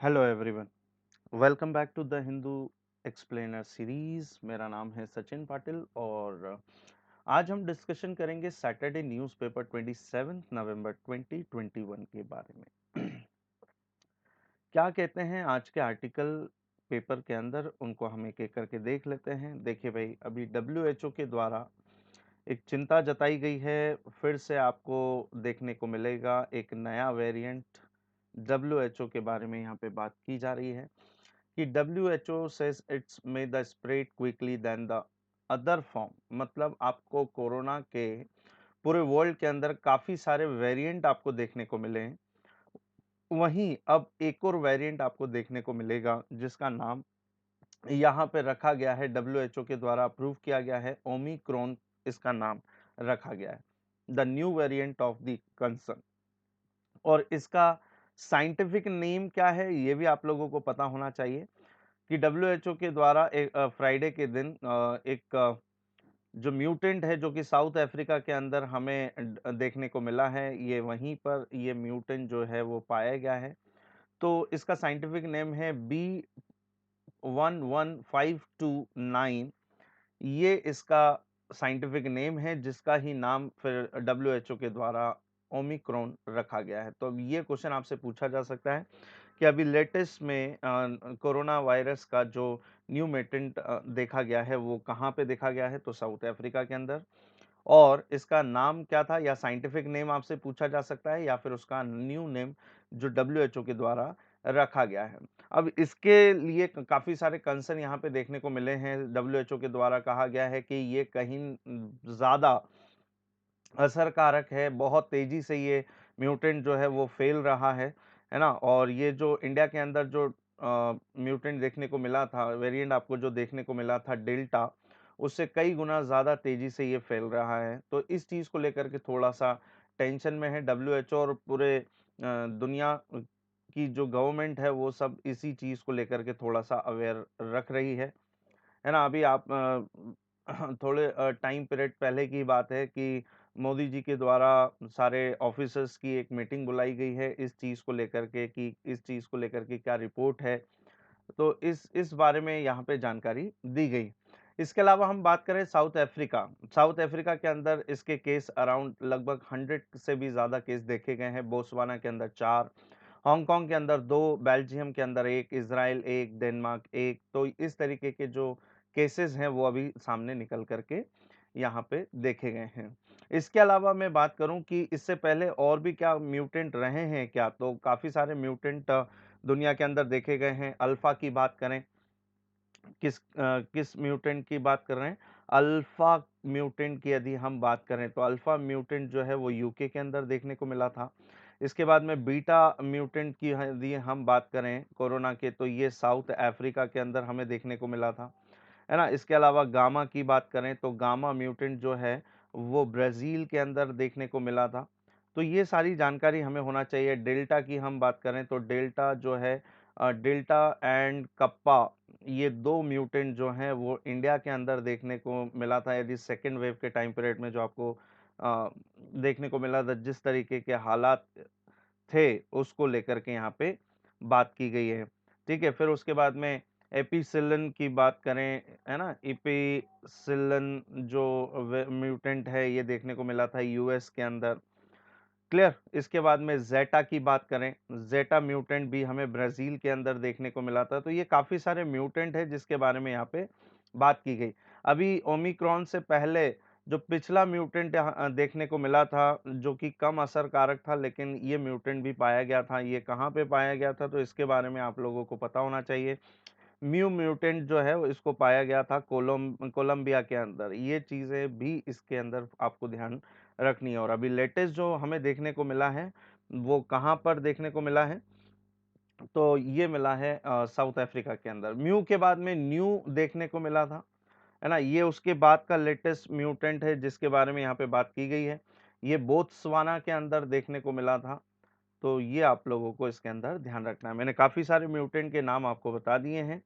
Hello everyone, welcome back to the Hindu explainer series. मेरा नाम है सचिन पाटिल और आज हम डिस्कशन करेंगे सैटरडे न्यूज़पेपर 27 नवंबर 2021 के बारे में। क्या कहते हैं आज के आर्टिकल पेपर के अंदर, उनको हम एक एक करके देख लेते हैं। देखिए भाई, अभी डब्ल्यूएचओ के द्वारा एक चिंता जताई गई है। फिर से आपको देखने को मिलेगा एक नया वेरिएंट। डब्ल्यूएचओ के बारे में यहाँ पे बात की जा रही है कि WHO says it's may the spread quickly than the other form। मतलब आपको कोरोना के पूरे वर्ल्ड के अंदर काफी सारे वेरिएंट आपको देखने को मिले हैं। वहीं अब एक और वेरिएंट आपको देखने को मिलेगा जिसका नाम यहाँ पे रखा गया है, WHO के द्वारा अप्रूव किया गया है, ओमिक्रॉन इसका नाम रखा गया है, the new variant of the concern. और इसका साइंटिफिक नेम क्या है ये भी आप लोगों को पता होना चाहिए कि डब्ल्यूएचओ के द्वारा एक फ्राइडे के दिन एक जो म्यूटेंट है जो कि साउथ अफ्रीका के अंदर हमें देखने को मिला है, ये वहीं पर ये म्यूटेंट जो है वो पाया गया है। तो इसका साइंटिफिक नेम है B11529। ये इसका साइंटिफिक नेम है जिसका ही नाम फिर डब्ल्यूएचओ के द्वारा ओमिक्रॉन रखा गया है। तो अब ये क्वेश्चन आपसे पूछा जा सकता है कि अभी लेटेस्ट में कोरोना वायरस का जो न्यू म्यूटेंट देखा गया है वो कहाँ पे देखा गया है, तो साउथ अफ्रीका के अंदर। और इसका नाम क्या था या साइंटिफिक नेम आपसे पूछा जा सकता है या फिर उसका न्यू नेम जो डब्ल्यूएचओ के द्वारा रखा गया है। अब इसके लिए काफी सारे कंसर्न यहाँ पे देखने को मिले हैं। डब्ल्यूएचओ के द्वारा कहा गया है कि ये कहीं ज्यादा असरकारक है, बहुत तेजी से ये म्यूटेंट जो है वो फैल रहा है ना। और ये जो इंडिया के अंदर जो म्यूटेंट देखने को मिला था, वेरिएंट आपको जो देखने को मिला था डेल्टा, उससे कई गुना ज़्यादा तेजी से ये फैल रहा है। तो इस चीज़ को लेकर के थोड़ा सा टेंशन में है डब्ल्यूएचओ और पूरे दुनिया की जो गवर्नमेंट है वो सब इसी चीज़ को लेकर के थोड़ा सा अवेयर रख रही है ना। अभी आप थोड़े टाइम पीरियड पहले की बात है कि मोदी जी के द्वारा सारे ऑफिसर्स की एक मीटिंग बुलाई गई है इस चीज़ को लेकर के कि इस चीज़ को लेकर के क्या रिपोर्ट है। तो इस बारे में यहाँ पे जानकारी दी गई। इसके अलावा हम बात करें साउथ अफ्रीका के अंदर इसके केस अराउंड लगभग 100 से भी ज़्यादा केस देखे गए हैं। बोत्सवाना के अंदर 4, हांगकांग के अंदर 2, बेल्जियम के अंदर 1, इज़राइल 1, डेनमार्क 1। तो इस तरीके के जो केसेस हैं वो अभी सामने निकल करके यहाँ पे देखे गए हैं। इसके अलावा मैं बात करूँ कि इससे पहले और भी क्या म्यूटेंट रहे हैं क्या, तो काफ़ी सारे म्यूटेंट दुनिया के अंदर देखे गए हैं। अल्फा की बात करें, किस म्यूटेंट की बात कर रहे हैं, अल्फा म्यूटेंट की यदि हम बात करें तो अल्फा म्यूटेंट जो है वो यूके के अंदर देखने को मिला था। इसके बाद में बीटा म्यूटेंट की यदि हम बात करें कोरोना के, तो ये साउथ अफ्रीका के अंदर हमें देखने को मिला था, है ना। इसके अलावा गामा की बात करें तो गामा म्यूटेंट जो है वो ब्राज़ील के अंदर देखने को मिला था। तो ये सारी जानकारी हमें होना चाहिए। डेल्टा की हम बात करें तो डेल्टा जो है डेल्टा एंड कप्पा, ये 2 म्यूटेंट जो हैं वो इंडिया के अंदर देखने को मिला था। यदि सेकेंड वेव के टाइम पीरियड में जो आपको अ, देखने को मिला था, जिस तरीके के हालात थे उसको लेकर के यहाँ पे बात की गई है। ठीक है, फिर उसके बाद में एपिसिलन की बात करें, है ना। एपिसिलन जो म्यूटेंट है ये देखने को मिला था यूएस के अंदर। क्लियर। इसके बाद में ज़ेटा की बात करें, ज़ेटा म्यूटेंट भी हमें ब्राज़ील के अंदर देखने को मिला था। तो ये काफ़ी सारे म्यूटेंट है जिसके बारे में यहाँ पे बात की गई। अभी ओमिक्रॉन से पहले जो पिछला म्यूटेंट देखने को मिला था जो कि कम असरकारक था, लेकिन ये म्यूटेंट भी पाया गया था। ये कहाँ पे पाया गया था, तो इसके बारे में आप लोगों को पता होना चाहिए। म्यू म्यूटेंट जो है वो इसको पाया गया था कोलंबिया के अंदर। ये चीज़ें भी इसके अंदर आपको ध्यान रखनी है। और अभी लेटेस्ट जो हमें देखने को मिला है वो कहाँ पर देखने को मिला है, तो ये मिला है साउथ अफ्रीका के अंदर। म्यू के बाद में न्यू देखने को मिला था, है ना। ये उसके बाद का लेटेस्ट म्यूटेंट है जिसके बारे में यहाँ पे बात की गई है। ये बोत्सवाना के अंदर देखने को मिला था। तो ये आप लोगों को इसके अंदर ध्यान रखना है। मैंने काफ़ी सारे म्यूटेंट के नाम आपको बता दिए हैं।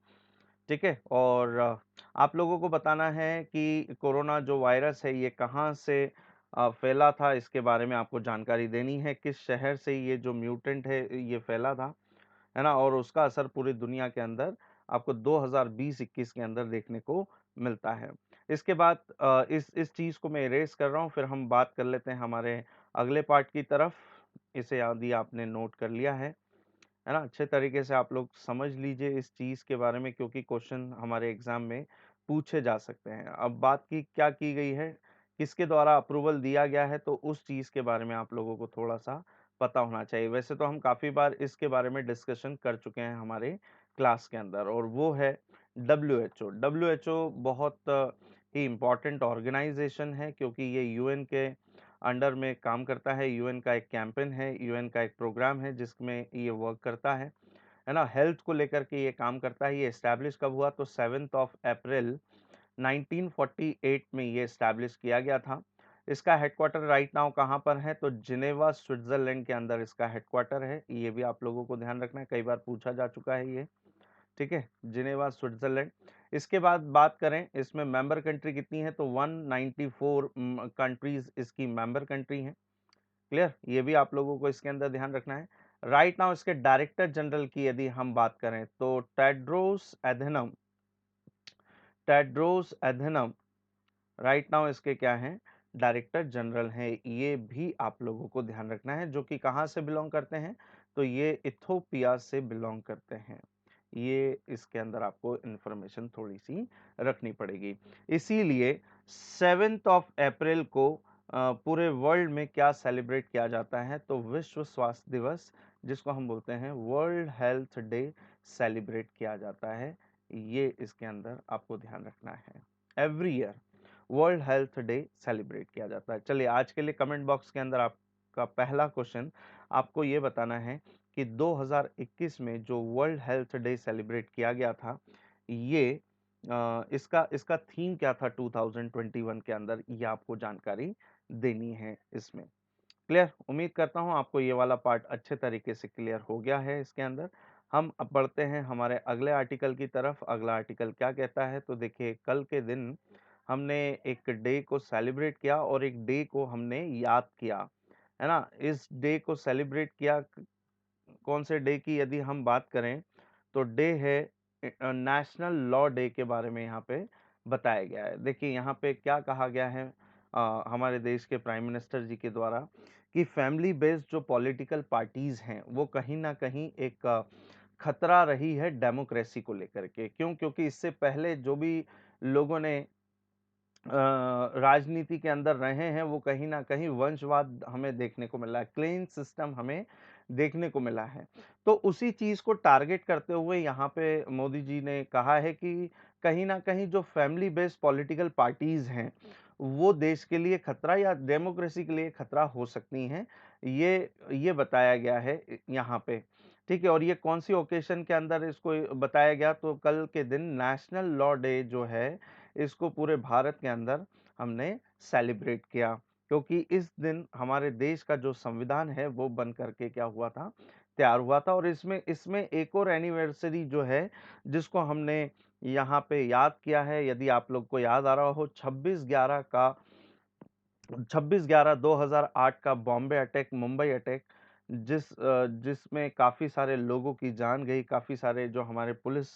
ठीक है। और आप लोगों को बताना है कि कोरोना जो वायरस है ये कहाँ से फैला था, इसके बारे में आपको जानकारी देनी है। किस शहर से ये जो म्यूटेंट है ये फैला था, है ना? और उसका असर पूरी दुनिया के अंदर आपको 2020-21 के अंदर देखने को मिलता है। इसके बाद इस चीज़ को मैं इरेज़ कर रहा हूँ, फिर हम बात कर लेते हैं हमारे अगले पार्ट की तरफ। इसे यदि आपने नोट कर लिया है ना? अच्छे तरीके से आप लोग समझ लीजिए इस चीज़ के बारे में, क्योंकि क्वेश्चन हमारे एग्ज़ाम में पूछे जा सकते हैं। अब बात की क्या की गई है, किसके द्वारा अप्रूवल दिया गया है, तो उस चीज़ के बारे में आप लोगों को थोड़ा-सा पता होना चाहिए। वैसे तो हम काफ़ी बार इसके बारे में डिस्कशन कर चुके हैं हमारे क्लास के अंदर, और वो है डब्ल्यूएचओ। डब्ल्यूएचओ बहुत ही इम्पोर्टेंट ऑर्गेनाइज़ेशन है, क्योंकि ये यूएन के अंडर में काम करता है। यूएन का एक कैंपेन है, यूएन का एक प्रोग्राम है जिसमें ये वर्क करता है ना? हेल्थ को लेकर के ये काम करता है। ये एस्टैब्लिश कब हुआ, तो 7th ऑफ अप्रैल 1948 में ये एस्टैब्लिश किया गया था। इसका हेडक्वार्टर राइट नाउ कहाँ पर है, तो जिनेवा स्विट्जरलैंड के अंदर इसका हेडक्वार्टर है। ये भी आप लोगों को ध्यान रखना है, कई बार पूछा जा चुका है ये, ठीक है? Geneva Switzerland. इसके बाद बात करें इसमें मेंबर कंट्री कितनी है, तो 194 कंट्रीज इसकी मेंबर कंट्री हैं। क्लियर? ये भी आप लोगों को इसके अंदर ध्यान रखना है। राइट नाउ इसके डायरेक्टर जनरल की यदि हम बात करें, तो टेड्रोस एधेनम राइट नाउ इसके क्या हैं, डायरेक्टर जनरल हैं। ये भी आप लोगों को ध्यान रखना है, जो कि कहाँ से बिलोंग करते हैं, तो ये इथोपिया से बिलोंग करते हैं। ये इसके अंदर आपको इंफॉर्मेशन थोड़ी सी रखनी पड़ेगी। इसीलिए 7th ऑफ अप्रैल को पूरे वर्ल्ड में क्या सेलिब्रेट किया जाता है, तो विश्व स्वास्थ्य दिवस, जिसको हम बोलते हैं वर्ल्ड हेल्थ डे, सेलिब्रेट किया जाता है। ये इसके अंदर आपको ध्यान रखना है। Every year world health day celebrate किया जाता है। चलिए, आज के लिए कमेंट बॉक्स के अंदर आपका पहला क्वेश्चन आपको ये बताना है कि 2021 में जो वर्ल्ड हेल्थ डे सेलिब्रेट किया गया था, ये इसका इसका थीम क्या था 2021 के अंदर, ये आपको जानकारी देनी है इसमें। क्लियर? उम्मीद करता हूँ आपको ये वाला पार्ट अच्छे तरीके से क्लियर हो गया है। इसके अंदर हम अब बढ़ते हैं हमारे अगले आर्टिकल की तरफ। अगला आर्टिकल क्या कहता है, तो देखिए, कल के दिन हमने एक डे को सेलिब्रेट किया और एक डे को हमने याद किया, है ना? इस डे को सेलिब्रेट किया, कौन से डे की यदि हम बात करें, तो डे है नेशनल लॉ डे के बारे में यहाँ पे बताया गया है। देखिए, यहाँ पे क्या कहा गया है हमारे देश के प्राइम मिनिस्टर जी के द्वारा, कि फैमिली बेस्ड जो पॉलिटिकल पार्टीज हैं, वो कहीं ना कहीं एक खतरा रही है डेमोक्रेसी को लेकर के। क्यों? क्योंकि इससे पहले जो भी लोगों ने राजनीति के अंदर रहे हैं, वो कहीं न कहीं वंशवाद हमें देखने को मिला है, क्लेन सिस्टम हमें देखने को मिला है। तो उसी चीज़ को टारगेट करते हुए यहाँ पे मोदी जी ने कहा है कि कहीं न कहीं जो फैमिली बेस्ड पॉलिटिकल पार्टीज़ हैं, वो देश के लिए खतरा या डेमोक्रेसी के लिए खतरा हो सकती हैं। ये बताया गया है यहाँ पे, ठीक है? और ये कौन-सी ओकेज़न के अंदर इसको बताया गया, तो कल के दिन नेशनल लॉ डे जो है, इसको पूरे भारत के अंदर हमने सेलिब्रेट किया, क्योंकि इस दिन हमारे देश का जो संविधान है वो बन करके क्या हुआ था, तैयार हुआ था। और इसमें इसमें एक और एनिवर्सरी जो है, जिसको हमने यहाँ पे याद किया है, यदि आप लोग को याद आ रहा हो, 26/11/2008 का बॉम्बे अटैक, मुंबई अटैक, जिसमें काफ़ी सारे लोगों की जान गई, काफ़ी सारे जो हमारे पुलिस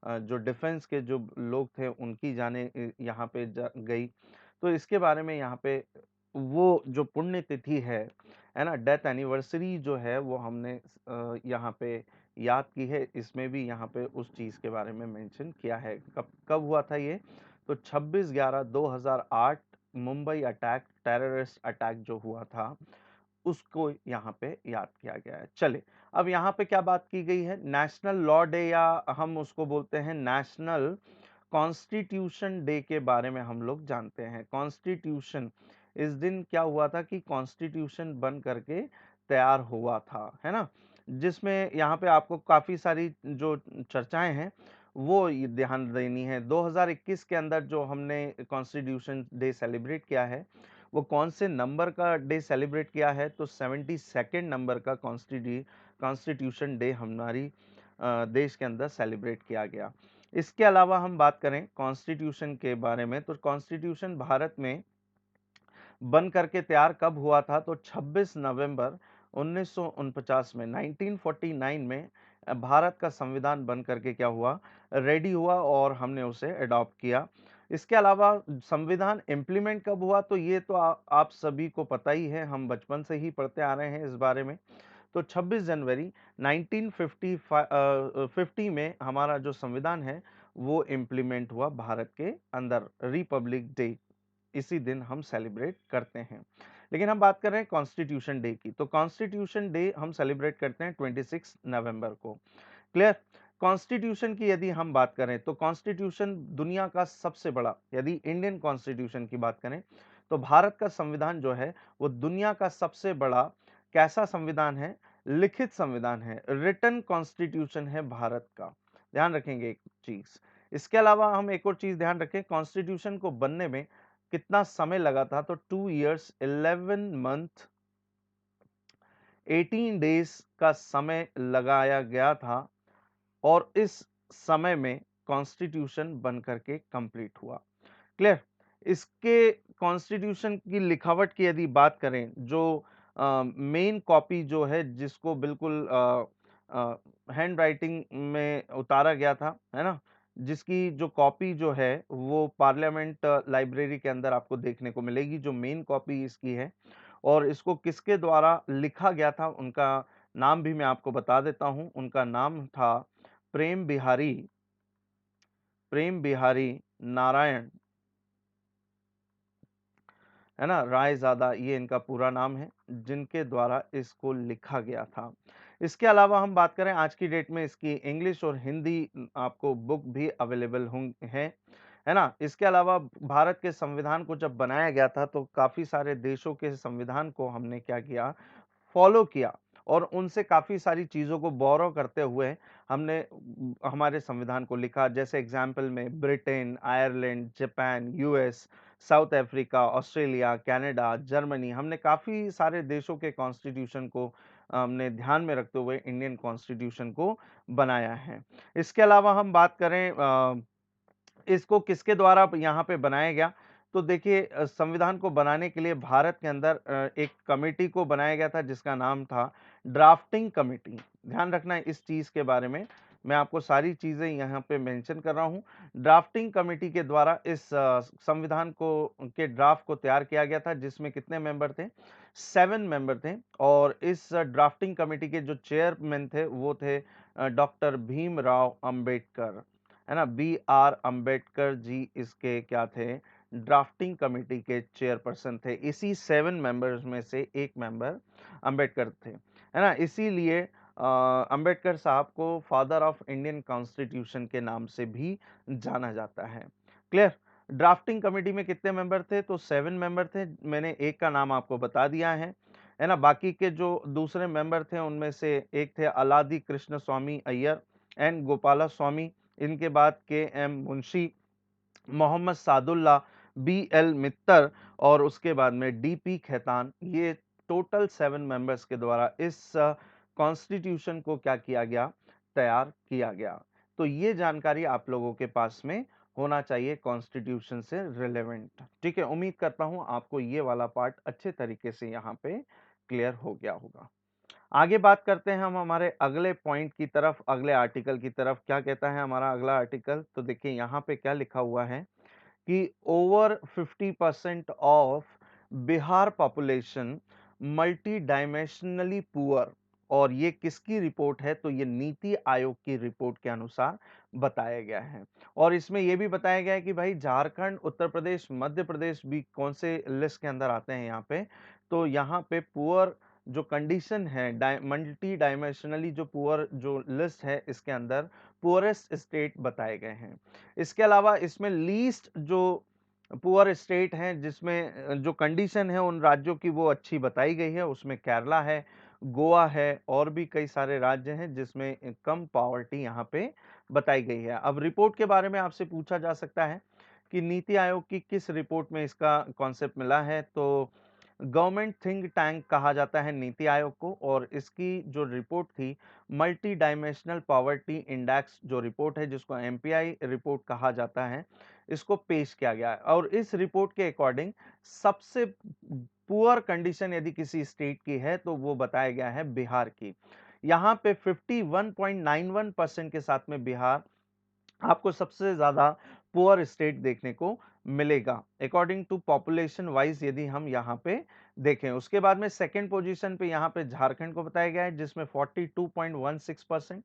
जो डिफेंस के जो लोग थे, उनकी जानें यहाँ पे गई। तो इसके बारे में यहाँ पे वो जो पुण्य तिथि है ना, डेथ एनिवर्सरी जो है, वो हमने यहाँ पे याद की है। इसमें भी यहाँ पे उस चीज़ के बारे में मेंशन किया है। कब कब हुआ था ये, तो 26/11/2008 मुंबई अटैक, टेररिस्ट अटैक जो हुआ था, उसको यहाँ पे याद किया गया है। चलिए, अब यहाँ पे क्या बात की गई है, नेशनल लॉ डे, या हम उसको बोलते हैं नेशनल कॉन्स्टिट्यूशन डे के बारे में हम लोग जानते हैं। कॉन्स्टिट्यूशन, इस दिन क्या हुआ था कि कॉन्स्टिट्यूशन बन करके तैयार हुआ था, है ना? जिसमें यहाँ पे आपको काफ़ी सारी जो चर्चाएँ हैं, वो ये ध्यान देनी है। 2021 के अंदर जो हमने कॉन्स्टिट्यूशन डे सेलिब्रेट किया है, वो कौन से नंबर का डे सेलिब्रेट किया है, तो 72nd नंबर का कॉन्स्टिट्यूशन डे हमारी देश के अंदर सेलिब्रेट किया गया। इसके अलावा हम बात करें कॉन्स्टिट्यूशन के बारे में, तो कॉन्स्टिट्यूशन भारत में बन करके तैयार कब हुआ था, तो 26 नवंबर 1949 में, 1949 में भारत का संविधान बन करके क्या हुआ, रेडी हुआ और हमने उसे अडॉप्ट किया। इसके अलावा संविधान इम्प्लीमेंट कब हुआ, तो ये तो आप सभी को पता ही है, हम बचपन से ही पढ़ते आ रहे हैं इस बारे में। तो 26 जनवरी 1950 में हमारा जो संविधान है वो इम्प्लीमेंट हुआ भारत के अंदर, रिपब्लिक डे इसी दिन हम सेलिब्रेट करते हैं। लेकिन हम बात कर रहे हैं कॉन्स्टिट्यूशन डे की, तो कॉन्स्टिट्यूशन डे हम सेलिब्रेट करते हैं 26 नवंबर को। क्लियर। कॉन्स्टिट्यूशन की यदि हम बात करें तो कॉन्स्टिट्यूशन दुनिया का सबसे बड़ा, यदि इंडियन कॉन्स्टिट्यूशन की बात करें तो भारत का संविधान जो है वो दुनिया का सबसे बड़ा कैसा संविधान है, लिखित संविधान है, रिटन कॉन्स्टिट्यूशन है भारत का। ध्यान रखेंगे एक चीज। इसके अलावा हम एक और चीज ध्यान रखें, कॉन्स्टिट्यूशन को बनने में कितना समय लगा था, तो 2 इयर्स 11 मंथ 18 डेज का समय लगाया गया था और इस समय में कॉन्स्टिट्यूशन बन करके कंप्लीट हुआ। क्लियर। इसके कॉन्स्टिट्यूशन की लिखावट की यदि बात करें, जो मेन कॉपी जो है जिसको बिल्कुल हैंड राइटिंग में उतारा गया था, है ना, जिसकी जो कॉपी जो है वो पार्लियामेंट लाइब्रेरी के अंदर आपको देखने को मिलेगी, जो मेन कॉपी इसकी है। और इसको किसके द्वारा लिखा गया था, उनका नाम भी मैं आपको बता देता हूं। उनका नाम था प्रेम बिहारी नारायण, है ना, रायजादा, ये इनका पूरा नाम है, जिनके द्वारा इसको लिखा गया था। इसके अलावा हम बात करें आज की डेट में इसकी इंग्लिश और हिंदी आपको बुक भी अवेलेबल है ना। इसके अलावा भारत के संविधान को जब बनाया गया था तो काफी सारे देशों के संविधान को हमने क्या किया, फॉलो किया और उनसे काफी सारी चीजों को बोरो करते हुए हमने हमारे संविधान को लिखा। जैसे एग्जाम्पल में Britain, Ireland, Japan, US, south Africa, Australia, Canada, Germany, हमने काफी सारे देशों के कॉन्स्टिट्यूशन को हमने ध्यान में रखते हुए इंडियन कॉन्स्टिट्यूशन को बनाया है। इसके अलावा हम बात करें इसको किसके द्वारा यहाँ पे बनाया गया, तो देखिए संविधान को बनाने के लिए भारत के अंदर एक कमेटी को बनाया गया था जिसका नाम था ड्राफ्टिंग कमेटी। ध्यान रखना है इस चीज के बारे में, मैं आपको सारी चीजें यहाँ पे मेंशन कर रहा हूँ। ड्राफ्टिंग कमेटी के द्वारा इस संविधान को के ड्राफ्ट को तैयार किया गया था, जिसमें कितने मेंबर थे, 7 मेंबर थे। और इस ड्राफ्टिंग कमेटी के जो चेयरमैन थे वो थे डॉक्टर भीमराव अंबेडकर, है ना, B.R. अम्बेडकर जी इसके क्या थे, ड्राफ्टिंग कमेटी के चेयरपर्सन थे। इसी 7 मेंबर्स में से एक मेंबर अंबेडकर थे, है ना। इसीलिए अंबेडकर साहब को फादर ऑफ इंडियन कॉन्स्टिट्यूशन के नाम से भी जाना जाता है। क्लियर। ड्राफ्टिंग कमेटी में कितने मेंबर थे, तो 7 मेंबर थे, मैंने एक का नाम आपको बता दिया है ना। बाकी के जो दूसरे मेंबर थे उनमें से एक थे अलादी कृष्ण स्वामी अय्यर एंड गोपाला स्वामी, इनके बाद के.एम. मुंशी, मोहम्मद सादुल्ला, B.L. मित्तर और उसके बाद में D.P. खेतान। ये टोटल 7 मेंबर्स के द्वारा इस कॉन्स्टिट्यूशन को क्या किया गया, तैयार किया गया। तो ये जानकारी आप लोगों के पास में होना चाहिए कॉन्स्टिट्यूशन से रिलेवेंट। ठीक है, उम्मीद करता हूं आपको ये वाला पार्ट अच्छे तरीके से यहाँ पे क्लियर हो गया होगा। आगे बात करते हैं हम हमारे अगले पॉइंट की तरफ, अगले आर्टिकल की तरफ। क्या कहता है हमारा अगला आर्टिकल, तो देखिए यहाँ पे क्या लिखा हुआ है कि over 50% of Bihar population multi dimensionally poor. और ये किसकी रिपोर्ट है, तो ये नीति आयोग की रिपोर्ट के अनुसार बताया गया है। और इसमें यह भी बताया गया है कि भाई झारखंड, उत्तर प्रदेश, मध्य प्रदेश भी कौन से लिस्ट के अंदर आते हैं यहाँ पे, तो यहाँ पे पुअर जो कंडीशन है, मल्टी डायमेंशनली जो पुअर जो लिस्ट है, इसके अंदर पुअरेस्ट स्टेट बताए गए हैं। इसके अलावा इसमें लीस्ट जो पुअर स्टेट हैं जिसमें जो कंडीशन है उन राज्यों की वो अच्छी बताई गई है, उसमें केरला है, गोवा है और भी कई सारे राज्य हैं जिसमें कम पॉवर्टी यहाँ पे बताई गई है। अब रिपोर्ट के बारे में आपसे पूछा जा सकता है कि नीति आयोग की किस रिपोर्ट में इसका कॉन्सेप्ट मिला है, तो गवर्नमेंट थिंक टैंक कहा जाता है नीति आयोग को। और इसकी जो रिपोर्ट थी, मल्टी डायमेंशनल पॉवर्टी इंडेक्स जो रिपोर्ट है, जिसको MPI रिपोर्ट कहा जाता है, इसको पेश किया गया है। और इस रिपोर्ट के अकॉर्डिंग सबसे पुअर कंडीशन यदि किसी स्टेट की है तो वो बताया गया है बिहार की। यहाँ पे 51.91% के साथ में बिहार आपको सबसे ज्यादा पुअर स्टेट देखने को मिलेगा अकॉर्डिंग टू पॉपुलेशन वाइज यदि हम यहाँ पे देखें। उसके बाद में सेकंड पोजीशन पे यहाँ पे झारखंड को बताया गया है जिसमें 42.16%,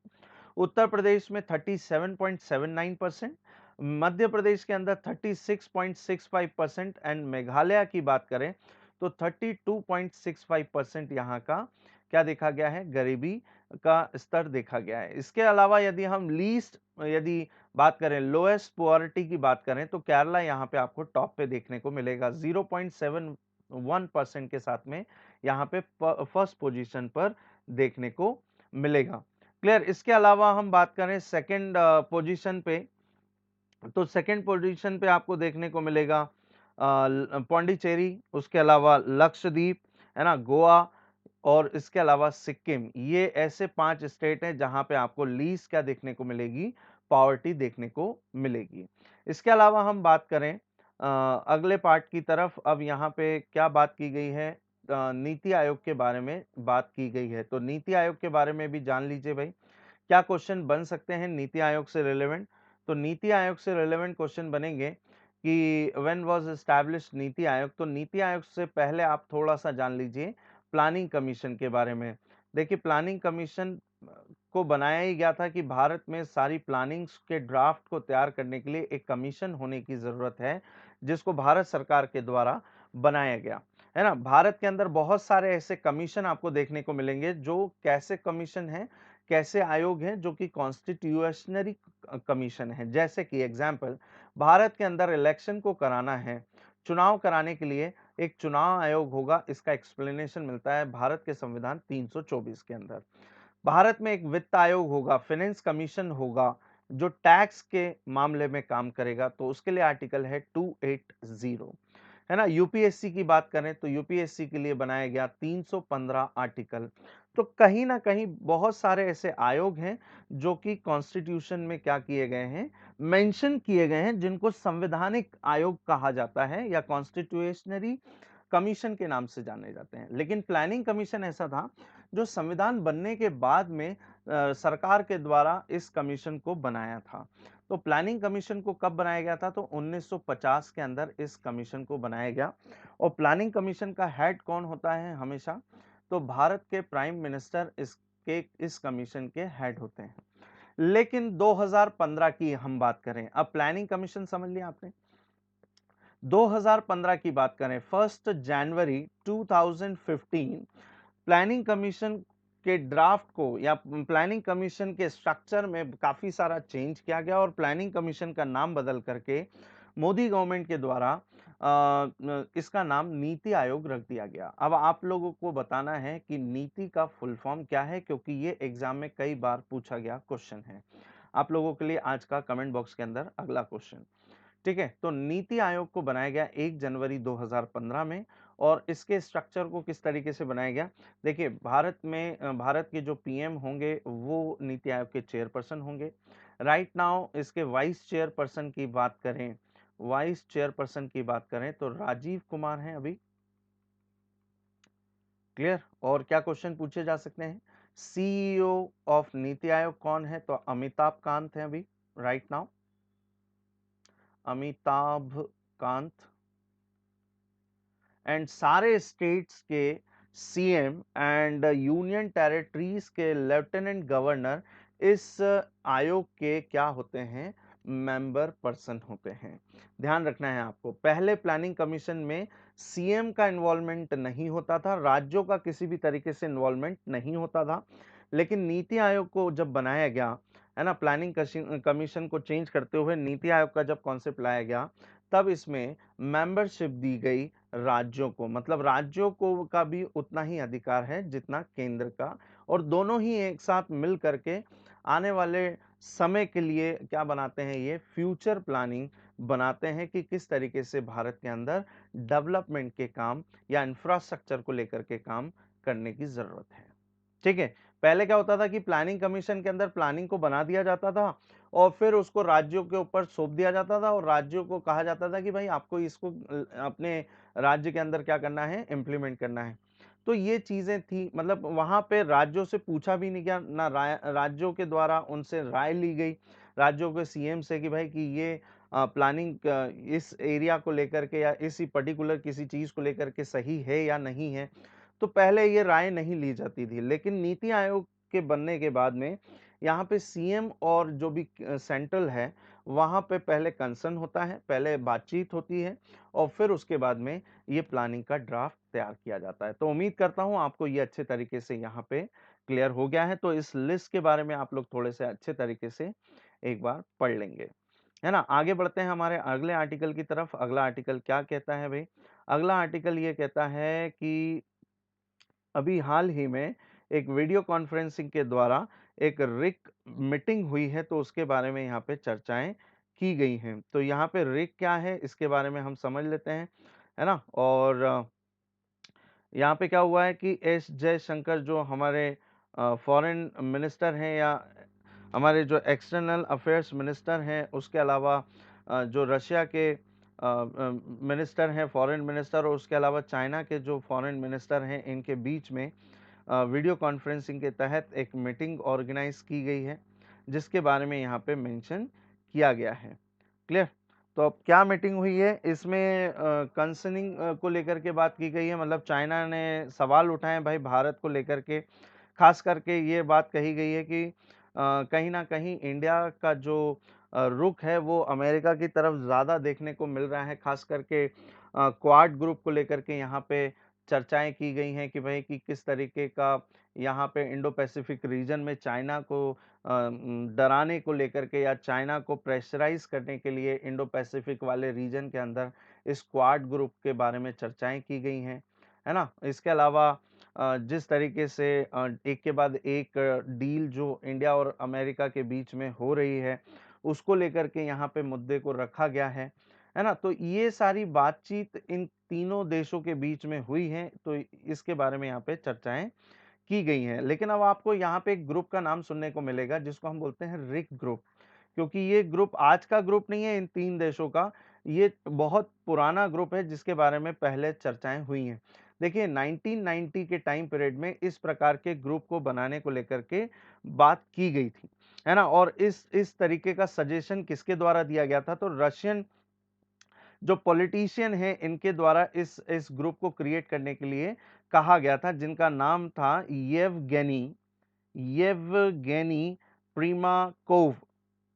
उत्तर प्रदेश में 37.79%, मध्य प्रदेश के अंदर 36.65% एंड मेघालय की बात करें तो 32.65% यहाँ का क्या देखा गया है, गरीबी का स्तर देखा गया है। इसके अलावा यदि हम लीस्ट यदि बात करें लोएस्ट पुअरिटी की बात करें तो केरला यहाँ पे आपको टॉप पे देखने को मिलेगा 0.71% के साथ में यहाँ पे फर्स्ट पोजीशन पर देखने को मिलेगा। क्लियर। इसके अलावा हम बात करें सेकंड पोजीशन पे तो सेकंड पोजीशन पे आपको देखने को मिलेगा पौंडीचेरी, उसके अलावा लक्षद्वीप, है ना, गोवा और इसके अलावा सिक्किम। ये ऐसे 5 स्टेट हैं जहां पे आपको लीस्ट क्या देखने को मिलेगी, पॉवर्टी देखने को मिलेगी। इसके अलावा हम बात करें अगले पार्ट की तरफ। अब यहाँ पे क्या बात की गई है, नीति आयोग के बारे में बात की गई है। तो नीति आयोग के बारे में भी जान लीजिए भाई, क्या क्वेश्चन बन सकते हैं नीति आयोग से रिलेवेंट। तो नीति आयोग से रिलेवेंट क्वेश्चन बनेंगे कि when was established NITI Aayog. तो नीति आयोग से पहले आप थोड़ा सा जान लीजिए प्लानिंग कमीशन के बारे में। देखिए प्लानिंग कमीशन को बनाया ही गया था कि भारत में सारी प्लानिंग्स के ड्राफ्ट को तैयार करने के लिए एक कमीशन होने की जरूरत है जिसको भारत सरकार के द्वारा बनाया गया है ना। भारत के अंदर बहुत सारे ऐसे कमीशन आपको देखने को मिलेंगे जो कैसे कमीशन है, कैसे आयोग हैं, जो कि कॉन्स्टिट्यूशनरी कमीशन है। जैसे कि एग्जाम्पल, भारत के अंदर इलेक्शन को कराना है, चुनाव कराने के लिए एक चुनाव आयोग होगा। इसका एक्सप्लेनेशन मिलता है भारत के संविधान 324 के अंदर। भारत में एक वित्त आयोग होगा, फाइनेंस कमीशन होगा जो टैक्स के मामले में काम करेगा, तो उसके लिए आर्टिकल है 280, है ना। यूपीएससी की बात करें तो यूपीएससी के लिए बनाया गया 315 आर्टिकल। तो कहीं ना कहीं बहुत सारे ऐसे आयोग हैं जो कि कॉन्स्टिट्यूशन में क्या किए गए हैं, मेंशन किए गए हैं, जिनको संवैधानिक आयोग कहा जाता है या कॉन्स्टिट्यूशनरी कमीशन के नाम से जाने जाते हैं। लेकिन प्लानिंग कमीशन ऐसा था जो संविधान बनने के बाद में सरकार के द्वारा इस कमीशन को बनाया था। तो प्लानिंग कमीशन को कब बनाया गया था, तो 1950 के अंदर इस कमीशन को बनाया गया। और प्लानिंग कमीशन का हेड कौन होता है हमेशा, तो भारत के प्राइम मिनिस्टर इस कमीशन के हेड होते हैं। लेकिन 2015 की हम बात करें, अब प्लानिंग कमीशन समझ लिया आपने, 2015 की बात करें 1 जनवरी 2015 प्लानिंग कमीशन के ड्राफ्ट को या प्लानिंग कमीशन के स्ट्रक्चर में काफी सारा चेंज किया गया और प्लानिंग कमीशन का नाम बदल करके मोदी गवर्नमेंट के द्वारा इसका नाम नीति आयोग रख दिया गया। अब आप लोगों को बताना है कि नीति का फुल फॉर्म क्या है, क्योंकि ये एग्जाम में कई बार पूछा गया क्वेश्चन है। आप लोगों के लिए आज का कमेंट बॉक्स के अंदर अगला क्वेश्चन, ठीक है। तो नीति आयोग को बनाया गया 1 जनवरी 2015 में। और इसके स्ट्रक्चर को किस तरीके से बनाया गया, देखिए भारत में भारत के जो पीएम होंगे वो नीति आयोग के चेयरपर्सन होंगे। राइट नाउ इसके वाइस चेयरपर्सन की बात करें, वाइस चेयरपर्सन की बात करें तो राजीव कुमार हैं अभी। क्लियर। और क्या क्वेश्चन पूछे जा सकते हैं, सीईओ ऑफ नीति आयोग कौन है, तो अमिताभ कांत है अभी right now, Amitabh Kant. And सारे स्टेट्स के सीएम एंड यूनियन टेरिटरीज के लेफ्टिनेंट गवर्नर इस आयोग के क्या होते हैं, मेंबर पर्सन होते हैं। ध्यान रखना है आपको, पहले प्लानिंग कमीशन में सीएम का इन्वॉल्वमेंट नहीं होता था, राज्यों का किसी भी तरीके से इन्वॉल्वमेंट नहीं होता था। लेकिन नीति आयोग को जब बनाया गया, है ना, प्लानिंग कमीशन को चेंज करते हुए नीति आयोग का जब कॉन्सेप्ट लाया गया, तब इसमें मेंबरशिप दी गई राज्यों को। मतलब राज्यों को का भी उतना ही अधिकार है जितना केंद्र का, और दोनों ही एक साथ मिल करके आने वाले समय के लिए क्या बनाते हैं, ये फ्यूचर प्लानिंग बनाते हैं कि किस तरीके से भारत के अंदर डेवलपमेंट के काम या इंफ्रास्ट्रक्चर को लेकर के काम करने की जरूरत है। ठीक है। पहले क्या होता था कि प्लानिंग कमीशन के अंदर प्लानिंग को बना दिया जाता था और फिर उसको राज्यों के ऊपर सौंप दिया जाता था और राज्यों को कहा जाता था कि भाई आपको इसको अपने राज्य के अंदर क्या करना है, इम्प्लीमेंट करना है। तो ये चीज़ें थी, मतलब वहाँ पे राज्यों से पूछा भी नहीं गया, ना राज्यों के द्वारा उनसे राय ली गई, राज्यों के सीएम से कि भाई कि ये प्लानिंग इस एरिया को लेकर के या इसी पर्टिकुलर किसी चीज़ को लेकर के सही है या नहीं है। तो पहले ये राय नहीं ली जाती थी, लेकिन नीति आयोग के बनने के बाद में यहाँ पे सीएम और जो भी सेंट्रल है, वहाँ पे पहले कंसर्न होता है, पहले बातचीत होती है और फिर उसके बाद में ये प्लानिंग का ड्राफ्ट तैयार किया जाता है। तो उम्मीद करता हूँ आपको ये अच्छे तरीके से यहाँ पे क्लियर हो गया है। तो इस लिस्ट के बारे में आप लोग थोड़े से अच्छे तरीके से एक बार पढ़ लेंगे, है ना? आगे बढ़ते हैं हमारे अगले आर्टिकल की तरफ। अगला आर्टिकल क्या कहता है भई? अगला आर्टिकल ये कहता है कि अभी हाल ही में एक वीडियो कॉन्फ्रेंसिंग के द्वारा एक रिक मीटिंग हुई है, तो उसके बारे में यहाँ पे चर्चाएं की गई हैं। तो यहाँ पे रिक क्या है, इसके बारे में हम समझ लेते हैं, है ना? और यहाँ पे क्या हुआ है कि एस जयशंकर जो हमारे फॉरेन मिनिस्टर हैं या हमारे जो एक्सटर्नल अफेयर्स मिनिस्टर हैं, उसके अलावा जो रशिया के मिनिस्टर हैं, फॉरेन मिनिस्टर, और उसके अलावा चाइना के जो फॉरेन मिनिस्टर हैं, इनके बीच में वीडियो कॉन्फ्रेंसिंग के तहत एक मीटिंग ऑर्गेनाइज की गई है, जिसके बारे में यहाँ पे मेंशन किया गया है। क्लियर? तो अब क्या मीटिंग हुई है, इसमें कंसर्निंग को लेकर के बात की गई है, मतलब चाइना ने सवाल उठाए भाई भारत को लेकर के। खास करके ये बात कही गई है कि कहीं ना कहीं इंडिया का जो रुख है वो अमेरिका की तरफ ज़्यादा देखने को मिल रहा है। खास करके क्वाड ग्रुप को लेकर के यहाँ पे चर्चाएं की गई हैं कि भाई कि किस तरीके का यहाँ पे इंडो पैसिफिक रीजन में चाइना को डराने को लेकर के या चाइना को प्रेशराइज करने के लिए इंडो पैसिफिक वाले रीजन के अंदर इस क्वाड ग्रुप के बारे में चर्चाएं की गई हैं, है ना? इसके अलावा जिस तरीके से एक के बाद एक डील जो इंडिया और अमेरिका के बीच में हो रही है, उसको लेकर के यहाँ पे मुद्दे को रखा गया है ना? तो ये सारी बातचीत इन तीनों देशों के बीच में हुई है, तो इसके बारे में यहाँ पे चर्चाएं की गई हैं। लेकिन अब आपको यहाँ पे एक ग्रुप का नाम सुनने को मिलेगा जिसको हम बोलते हैं रिक ग्रुप, क्योंकि ये ग्रुप आज का ग्रुप नहीं है इन तीन देशों का, ये बहुत पुराना ग्रुप है जिसके बारे में पहले चर्चाएं हुई हैं। देखिए 1990 के टाइम पीरियड में इस प्रकार के ग्रुप को बनाने को लेकर के बात की गई थी, है ना? और इस तरीके का सजेशन किसके द्वारा दिया गया था? तो रशियन जो पॉलिटिशियन हैं इनके द्वारा इस ग्रुप को क्रिएट करने के लिए कहा गया था, जिनका नाम था येवगेनी येवगेनी प्रीमाकोव।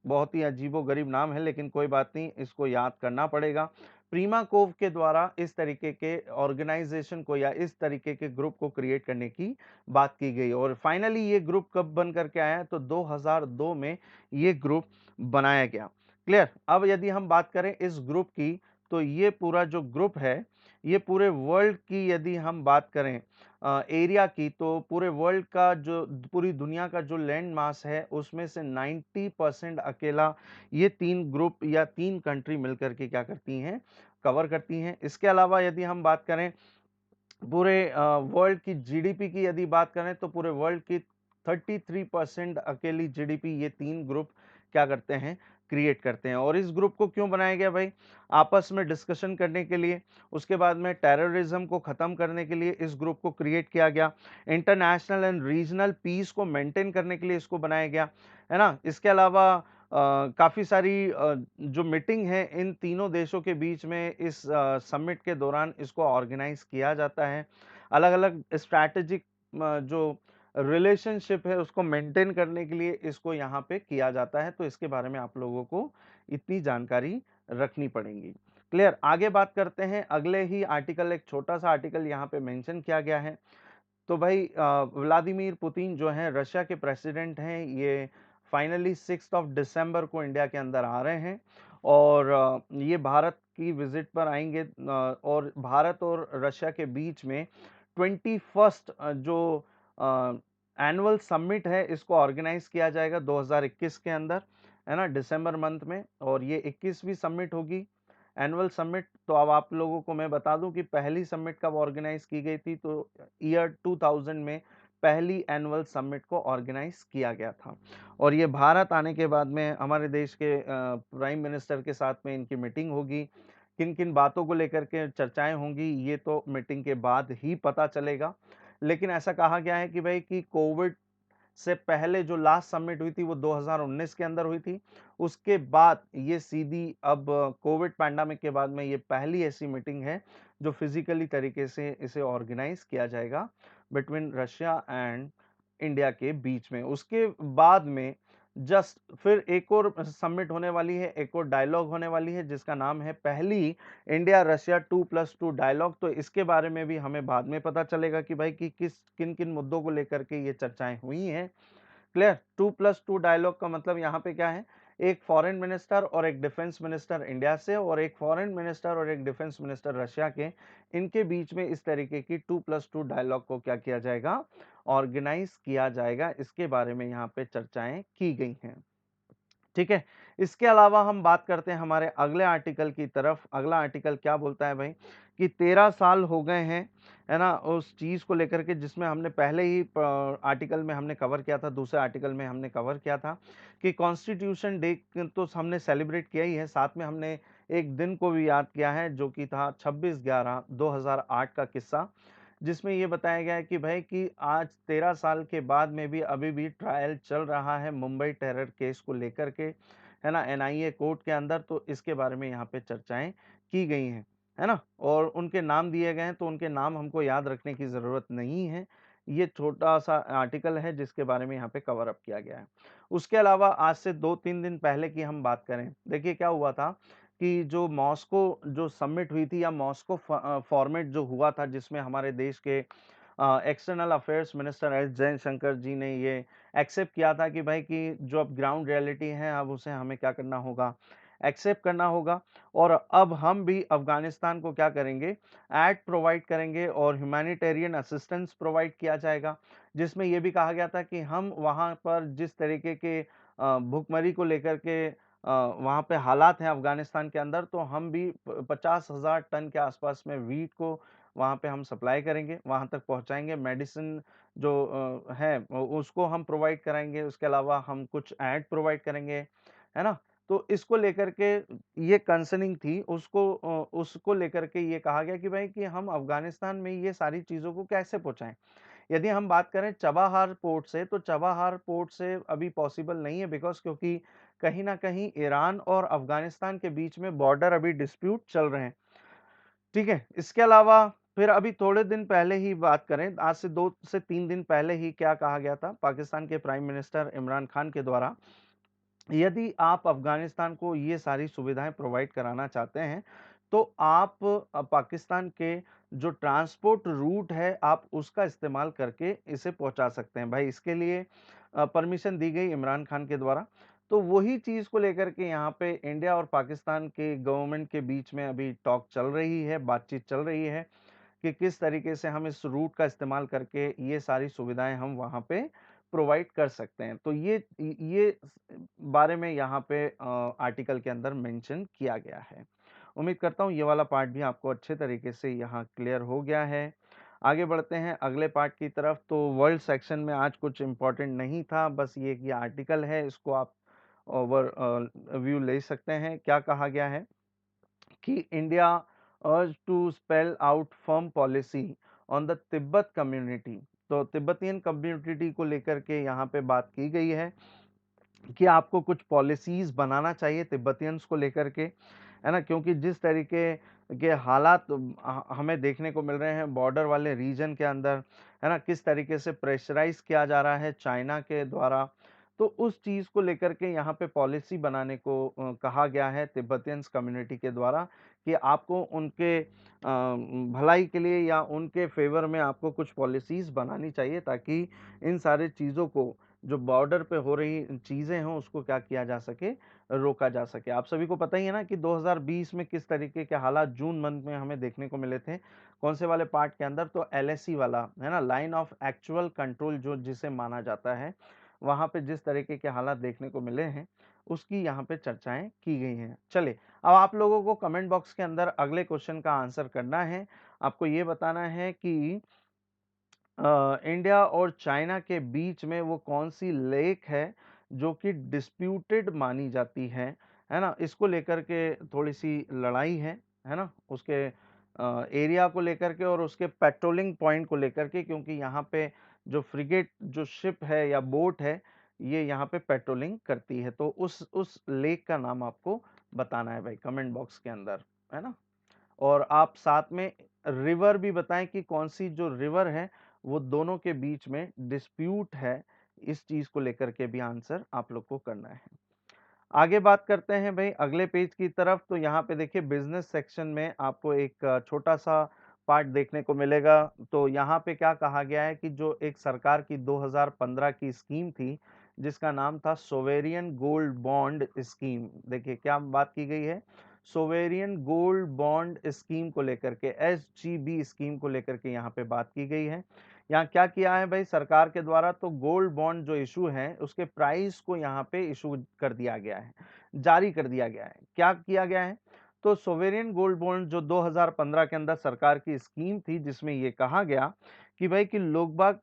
बहुत ही अजीबो-गरीब नाम है, लेकिन कोई बात नहीं, इसको याद करना पड़ेगा। प्रीमाकोव के द्वारा इस तरीके के ऑर्गेनाइजेशन को या इस तरीके के ग्रुप को क्रिएट करने की बात की गई और फाइनली ये ग्रुप कब बन करके आया? तो 2002 में ये ग्रुप बनाया गया। क्लियर? अब यदि हम बात करें इस ग्रुप की, तो ये पूरा जो ग्रुप है, ये पूरे वर्ल्ड की यदि हम बात करें एरिया की, तो पूरे वर्ल्ड का जो पूरी दुनिया का जो लैंड मास है, उसमें से 90% अकेला ये तीन ग्रुप या तीन कंट्री मिलकर के क्या करती हैं? कवर करती हैं। इसके अलावा यदि हम बात करें पूरे वर्ल्ड की जीडीपी की यदि बात करें, तो पूरे वर्ल्ड की 33% अकेली जीडीपी ये तीन ग्रुप क्या करते हैं? क्रिएट करते हैं। और इस ग्रुप को क्यों बनाया गया भाई? आपस में डिस्कशन करने के लिए, उसके बाद में टेररिज्म को खत्म करने के लिए इस ग्रुप को क्रिएट किया गया, इंटरनेशनल एंड रीजनल पीस को मेंटेन करने के लिए इसको बनाया गया, है ना? इसके अलावा काफ़ी सारी जो मीटिंग है इन तीनों देशों के बीच में इस समिट के दौरान इसको ऑर्गेनाइज किया जाता है। अलग-अलग स्ट्रैटेजिक जो रिलेशनशिप है उसको मेंटेन करने के लिए इसको यहाँ पे किया जाता है, तो इसके बारे में आप लोगों को इतनी जानकारी रखनी पड़ेगी। क्लियर? आगे बात करते हैं, अगले ही आर्टिकल, एक छोटा-सा आर्टिकल यहाँ पे मेंशन किया गया है। तो भाई व्लादिमीर पुतिन जो हैं रशिया के प्रेसिडेंट हैं, ये फाइनली 6 ऑफ दिसंबर को इंडिया के अंदर आ रहे हैं और ये भारत की विजिट पर आएंगे और भारत और रशिया के बीच में 21st जो एनुअल समिट है इसको ऑर्गेनाइज किया जाएगा 2021 के अंदर, है ना, दिसंबर मंथ में, और ये 21वीं समिट होगी, एनुअल समिट। तो अब आप लोगों को मैं बता दूं कि पहली समिट कब ऑर्गेनाइज की गई थी, तो ईयर 2000 में पहली एनुअल समिट को ऑर्गेनाइज किया गया था और ये भारत आने के बाद में हमारे देश के प्राइम मिनिस्टर के साथ में इनकी मीटिंग होगी, किन किन बातों को लेकर के चर्चाएं होंगी ये तो मीटिंग के बाद ही पता चलेगा। लेकिन ऐसा कहा गया है कि भाई कि कोविड से पहले जो लास्ट समिट हुई थी वो 2019 के अंदर हुई थी। उसके बाद ये सीधी अब कोविड पैंडेमिक के बाद में ये पहली ऐसी मीटिंग है जो फिजिकली तरीके से इसे ऑर्गेनाइज किया जाएगा बिटवीन रशिया एंड इंडिया के बीच में। उसके बाद में जस्ट फिर एक और समिट होने वाली है, एक और डायलॉग होने वाली है जिसका नाम है पहली इंडिया रशिया 2+2 डायलॉग। तो इसके बारे में भी हमें बाद में पता चलेगा कि भाई कि किस किन किन मुद्दों को लेकर के ये चर्चाएं हुई हैं। क्लियर? 2+2 डायलॉग का मतलब यहाँ पे क्या है, एक फॉरेन मिनिस्टर और एक डिफेंस मिनिस्टर इंडिया से और एक फॉरेन मिनिस्टर और एक डिफेंस मिनिस्टर रशिया के, इनके बीच में इस तरीके की 2+2 डायलॉग को क्या किया जाएगा, ऑर्गेनाइज किया जाएगा। इसके बारे में यहाँ पे चर्चाएं की गई हैं। ठीक है। इसके अलावा हम बात करते हैं हमारे अगले आर्टिकल की तरफ। अगला आर्टिकल क्या बोलता है भाई कि 13 साल हो गए हैं, है ना, उस चीज को लेकर के जिसमें हमने पहले ही आर्टिकल में हमने कवर किया था, दूसरे आर्टिकल में हमने कवर किया था कि कॉन्स्टिट्यूशन डे तो हमने सेलिब्रेट किया ही है, साथ में हमने एक दिन को भी याद किया है जो कि था 26/11/2008 का किस्सा, जिसमें ये बताया गया है कि भाई कि आज 13 साल के बाद में भी अभी भी ट्रायल चल रहा है मुंबई टेरर केस को लेकर के, है ना, एनआईए कोर्ट के अंदर। तो इसके बारे में यहाँ पे चर्चाएं की गई हैं, है ना, और उनके नाम दिए गए हैं तो उनके नाम हमको याद रखने की जरूरत नहीं है। ये छोटा सा आर्टिकल है जिसके बारे में यहाँ पे कवर अप किया गया है। उसके अलावा आज से 2-3 दिन पहले की हम बात करें, देखिए क्या हुआ था कि जो मॉस्को जो समिट हुई थी या मॉस्को फॉर्मेट जो हुआ था जिसमें हमारे देश के external affairs minister S Jaishankar ji ने ये एक्सेप्ट किया था कि भाई कि जो अब ग्राउंड रियलिटी है अब उसे हमें क्या करना होगा, एक्सेप्ट करना होगा। और अब हम भी अफगानिस्तान को क्या करेंगे, एड प्रोवाइड करेंगे और ह्यूमैनिटेरियन असिस्टेंस प्रोवाइड किया जाएगा, जिसमें ये भी कहा गया था कि हम वहाँ पर जिस तरीके के भुखमरी को लेकर के वहाँ पे हालात हैं अफगानिस्तान के अंदर, तो हम भी 50,000 टन के आसपास में वीट को वहाँ पे हम सप्लाई करेंगे, वहाँ तक पहुँचाएंगे। मेडिसिन जो है उसको हम प्रोवाइड कराएंगे। उसके अलावा हम कुछ ऐड प्रोवाइड करेंगे, है ना। तो इसको लेकर के ये कंसर्निंग थी, उसको लेकर के ये कहा गया कि भाई कि हम अफगानिस्तान में ये सारी चीज़ों को कैसे पहुँचाएं। यदि हम बात करें चबाहार पोर्ट से, तो चबाहार पोर्ट से अभी पॉसिबल नहीं है, बिकॉज़ क्योंकि कहीं न कहीं ईरान और अफ़गानिस्तान के बीच में बॉर्डर अभी डिस्प्यूट चल रहे हैं। ठीक है? इसके अलावा फिर अभी थोड़े दिन पहले ही बात करें, आज से 2 से 3 दिन पहले ही क्या कहा गया था पाकिस्तान के प्राइम मिनिस्टर इमरान खान के द्वारा, यदि आप अफ़गानिस्तान को ये सारी सुविधाएँ प्रोवाइड कराना चाहते हैं, तो आप पाकिस्तान के जो ट्रांसपोर्ट रूट है, आप उसका इस्तेमाल करके इसे पहुँचा सकते हैं। भाई इसके लिए परमिशन दी गई इमरान खान के द्वारा। तो वही चीज़ को लेकर के यहाँ पे इंडिया और पाकिस्तान के गवर्नमेंट के बीच में अभी टॉक चल रही है, बातचीत चल रही है कि किस तरीके से हम इस रूट का इस्तेमाल करके ये सारी सुविधाएँ हम वहाँ पे प्रोवाइड कर सकते हैं। तो ये बारे में यहाँ पे आर्टिकल के अंदर मेंशन किया गया है। उम्मीद करता हूँ ये वाला पार्ट भी आपको अच्छे तरीके से यहाँ क्लियर हो गया है। आगे बढ़ते हैं अगले पार्ट की तरफ। तो वर्ल्ड सेक्शन में आज कुछ इम्पोर्टेंट नहीं था, बस ये कि आर्टिकल है, इसको आप ओवर व्यू ले सकते हैं। क्या कहा गया है कि India urge to spell out firm policy on the Tibet community. तो तिब्बतियन कम्युनिटी को लेकर के यहाँ पे बात की गई है कि आपको कुछ पॉलिसीज बनाना चाहिए तिब्बतियंस को लेकर के, है ना, क्योंकि जिस तरीके के हालात हमें देखने को मिल रहे हैं बॉर्डर वाले रीजन के अंदर, है ना, किस तरीके से प्रेशराइज किया जा रहा है चाइना के द्वारा। तो उस चीज़ को लेकर के यहाँ पे पॉलिसी बनाने को कहा गया है तिब्बतियंस कम्युनिटी के द्वारा कि आपको उनके भलाई के लिए या उनके फेवर में आपको कुछ पॉलिसीज बनानी चाहिए ताकि इन सारे चीज़ों को जो बॉर्डर पे हो रही चीज़ें हैं उसको क्या किया जा सके, रोका जा सके। आप सभी को पता ही है ना कि 2020 में किस तरीके के हालात जून मंथ में हमें देखने को मिले थे। कौन से वाले पार्ट के अंदर, तो एलएसी वाला, है ना, लाइन ऑफ एक्चुअल कंट्रोल जो जिसे माना जाता है, वहाँ पे जिस तरीके के हालात देखने को मिले हैं उसकी यहाँ पे चर्चाएं की गई हैं। चलिए अब आप लोगों को कमेंट बॉक्स के अंदर अगले क्वेश्चन का आंसर करना है। आपको ये बताना है कि इंडिया और चाइना के बीच में वो कौन सी लेक है जो कि डिस्प्यूटेड मानी जाती है ना, इसको लेकर के थोड़ी सी लड़ाई है है ना, उसके एरिया को लेकर के और उसके पेट्रोलिंग पॉइंट को लेकर के, क्योंकि यहाँ पे जो फ्रिगेट जो शिप है या बोट है, ये यहाँ पे पेट्रोलिंग करती है। तो उस लेक का नाम आपको बताना है भाई कमेंट बॉक्स के अंदर, है ना। और आप साथ में रिवर भी बताएं कि कौन सी जो रिवर है वो दोनों के बीच में डिस्प्यूट है, इस चीज को लेकर के भी आंसर आप लोग को करना है। आगे बात करते हैं भाई अगले पेज की तरफ। तो यहाँ पे देखिए बिजनेस सेक्शन में आपको एक छोटा सा पार्ट देखने को मिलेगा। तो यहाँ पे क्या कहा गया है कि जो एक सरकार की 2015 की स्कीम थी जिसका नाम था सोवेरियन गोल्ड बॉन्ड स्कीम। देखिए क्या बात की गई है, सोवेरियन गोल्ड बॉन्ड स्कीम को लेकर के, SGB स्कीम को लेकर के यहाँ पे बात की गई है। यहाँ क्या किया है भाई सरकार के द्वारा, तो गोल्ड बॉन्ड जो इशू है उसके प्राइस को यहाँ पे इशू कर दिया गया है, जारी कर दिया गया है। क्या किया गया है, तो सोवेरियन गोल्ड बॉन्ड जो 2015 के अंदर सरकार की स्कीम थी जिसमें ये कहा गया कि भाई कि लोग बाग